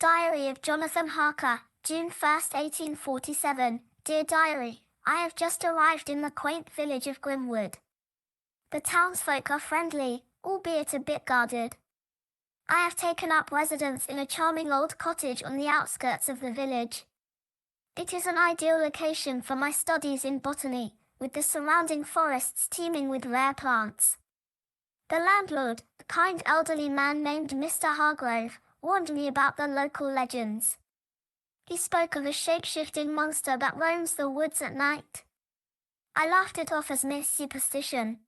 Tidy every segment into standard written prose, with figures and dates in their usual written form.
Diary of Jonathan Harker, June 1st, 1847. Dear Diary, I have just arrived in the quaint village of Grimwood. The townsfolk are friendly, albeit a bit guarded. I have taken up residence in a charming old cottage on the outskirts of the village. It is an ideal location for my studies in botany, with the surrounding forests teeming with rare plants. The landlord, a kind elderly man named Mr. Hargrove, warned me about the local legends. He spoke of a shape-shifting monster that roams the woods at night. I laughed it off as mere superstition.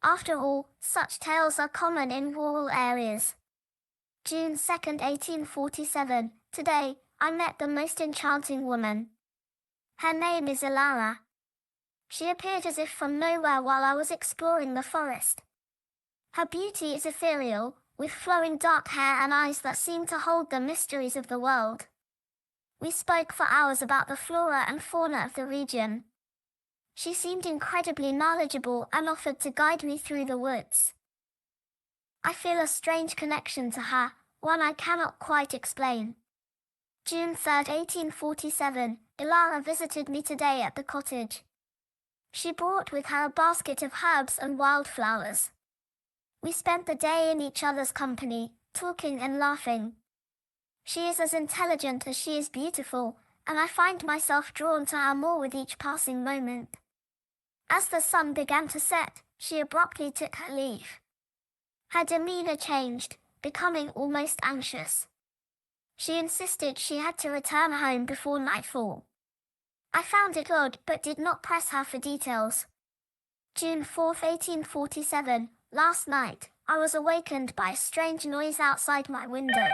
After all, such tales are common in rural areas. June 2nd, 1847. Today, I met the most enchanting woman. Her name is Elara. She appeared as if from nowhere while I was exploring the forest. Her beauty is ethereal, with flowing dark hair and eyes that seem to hold the mysteries of the world. We spoke for hours about the flora and fauna of the region. She seemed incredibly knowledgeable and offered to guide me through the woods. I feel a strange connection to her, one I cannot quite explain. June 3rd, 1847. Elara visited me today at the cottage. She brought with her a basket of herbs and wildflowers. We spent the day in each other's company, talking and laughing. She is as intelligent as she is beautiful, and I find myself drawn to her more with each passing moment. As the sun began to set, she abruptly took her leave. Her demeanor changed, becoming almost anxious. She insisted she had to return home before nightfall. I found it odd but did not press her for details. June 4th, 1847. Last night, I was awakened by a strange noise outside my window.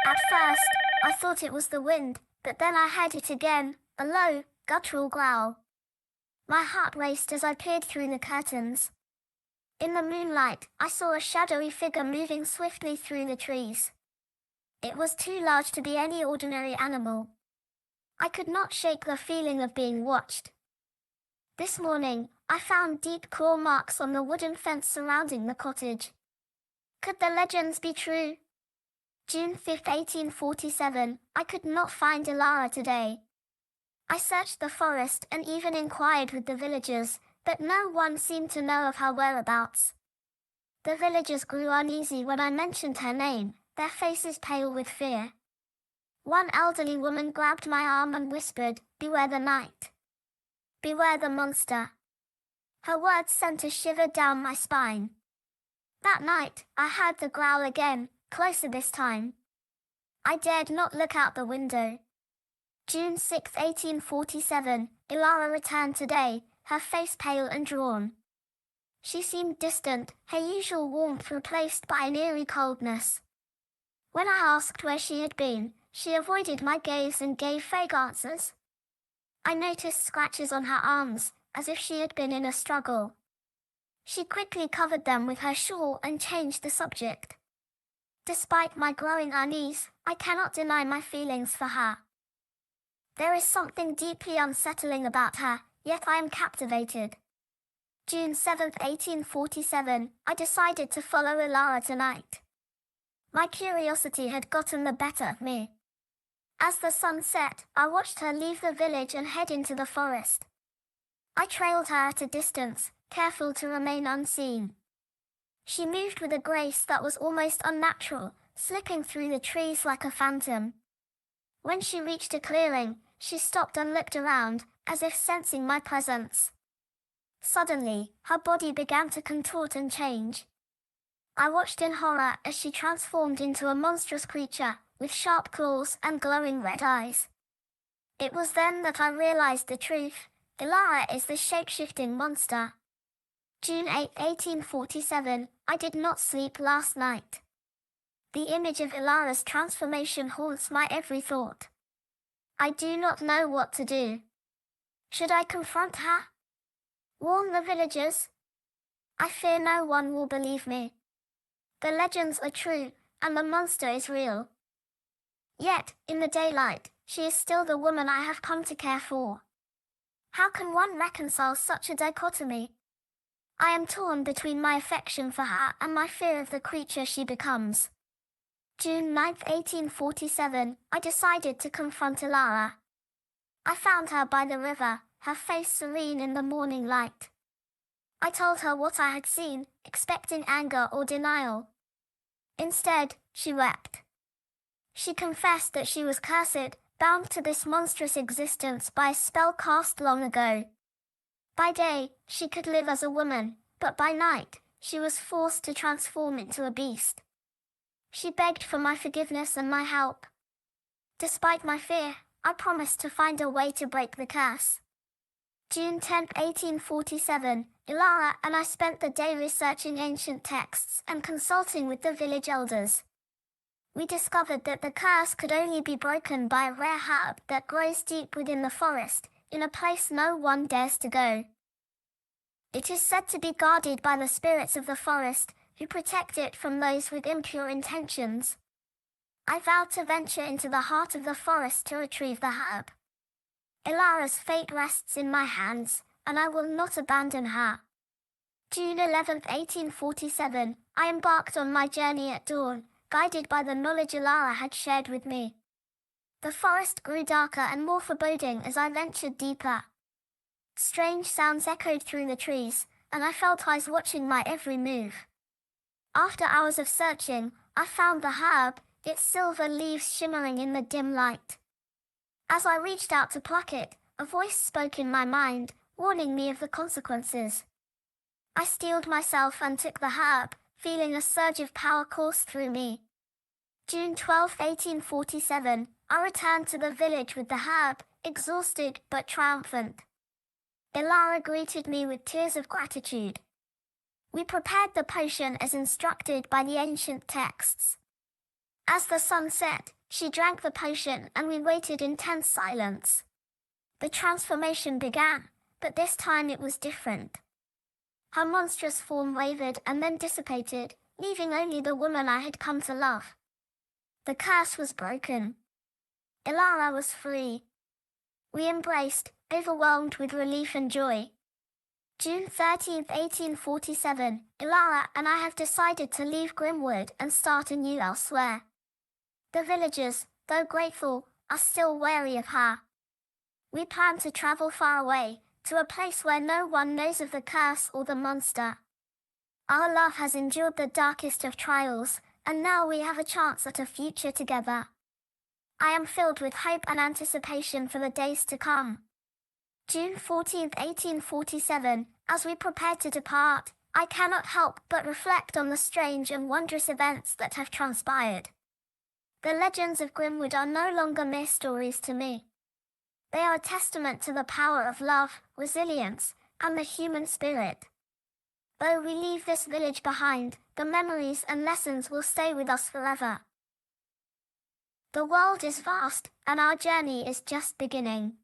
At first, I thought it was the wind, but then I heard it again, a low, guttural growl. My heart raced as I peered through the curtains. In the moonlight, I saw a shadowy figure moving swiftly through the trees. It was too large to be any ordinary animal. I could not shake the feeling of being watched. This morning, I found deep claw marks on the wooden fence surrounding the cottage. Could the legends be true? June 5th, 1847. I could not find Elara today. I searched the forest and even inquired with the villagers, but no one seemed to know of her whereabouts. The villagers grew uneasy when I mentioned her name, their faces pale with fear. One elderly woman grabbed my arm and whispered, "Beware the night. Beware the monster." Her words sent a shiver down my spine. That night, I heard the growl again, closer this time. I dared not look out the window. June 6, 1847. Elara returned today, her face pale and drawn. She seemed distant, her usual warmth replaced by an eerie coldness. When I asked where she had been, she avoided my gaze and gave vague answers. I noticed scratches on her arms, as if she had been in a struggle. She quickly covered them with her shawl and changed the subject. Despite my growing unease, I cannot deny my feelings for her. There is something deeply unsettling about her, yet I am captivated. June 7th, 1847. I decided to follow Elara tonight. My curiosity had gotten the better of me. As the sun set, I watched her leave the village and head into the forest. I trailed her at a distance, careful to remain unseen. She moved with a grace that was almost unnatural, slipping through the trees like a phantom. When she reached a clearing, she stopped and looked around, as if sensing my presence. Suddenly, her body began to contort and change. I watched in horror as she transformed into a monstrous creature, with sharp claws and glowing red eyes. It was then that I realized the truth. Elara is the shape-shifting monster. June 8, 1847. I did not sleep last night. The image of Elara's transformation haunts my every thought. I do not know what to do. Should I confront her? Warn the villagers? I fear no one will believe me. The legends are true, and the monster is real. Yet, in the daylight, she is still the woman I have come to care for. How can one reconcile such a dichotomy? I am torn between my affection for her and my fear of the creature she becomes. June 9, 1847, I decided to confront Elara. I found her by the river, her face serene in the morning light. I told her what I had seen, expecting anger or denial. Instead, she wept. She confessed that she was cursed, bound to this monstrous existence by a spell cast long ago. By day, she could live as a woman, but by night, she was forced to transform into a beast. She begged for my forgiveness and my help. Despite my fear, I promised to find a way to break the curse. June 10, 1847, Elara and I spent the day researching ancient texts and consulting with the village elders. We discovered that the curse could only be broken by a rare herb that grows deep within the forest, in a place no one dares to go. It is said to be guarded by the spirits of the forest, who protect it from those with impure intentions. I vowed to venture into the heart of the forest to retrieve the herb. Elara's fate rests in my hands, and I will not abandon her. June 11, 1847, I embarked on my journey at dawn, guided by the knowledge Elara had shared with me. The forest grew darker and more foreboding as I ventured deeper. Strange sounds echoed through the trees, and I felt eyes watching my every move. After hours of searching, I found the herb, its silver leaves shimmering in the dim light. As I reached out to pluck it, a voice spoke in my mind, warning me of the consequences. I steeled myself and took the herb, feeling a surge of power course through me. June 12, 1847, I returned to the village with the herb, exhausted but triumphant. Elara greeted me with tears of gratitude. We prepared the potion as instructed by the ancient texts. As the sun set, she drank the potion and we waited in tense silence. The transformation began, but this time it was different. Her monstrous form wavered and then dissipated, leaving only the woman I had come to love. The curse was broken. Elara was free. We embraced, overwhelmed with relief and joy. June 13, 1847, Elara and I have decided to leave Grimwood and start anew elsewhere. The villagers, though grateful, are still wary of her. We plan to travel far away, to a place where no one knows of the curse or the monster. Our love has endured the darkest of trials, and now we have a chance at a future together. I am filled with hope and anticipation for the days to come. June 14, 1847, as we prepare to depart, I cannot help but reflect on the strange and wondrous events that have transpired. The legends of Grimwood are no longer mere stories to me. They are a testament to the power of love, resilience, and the human spirit. Though we leave this village behind, the memories and lessons will stay with us forever. The world is vast, and our journey is just beginning.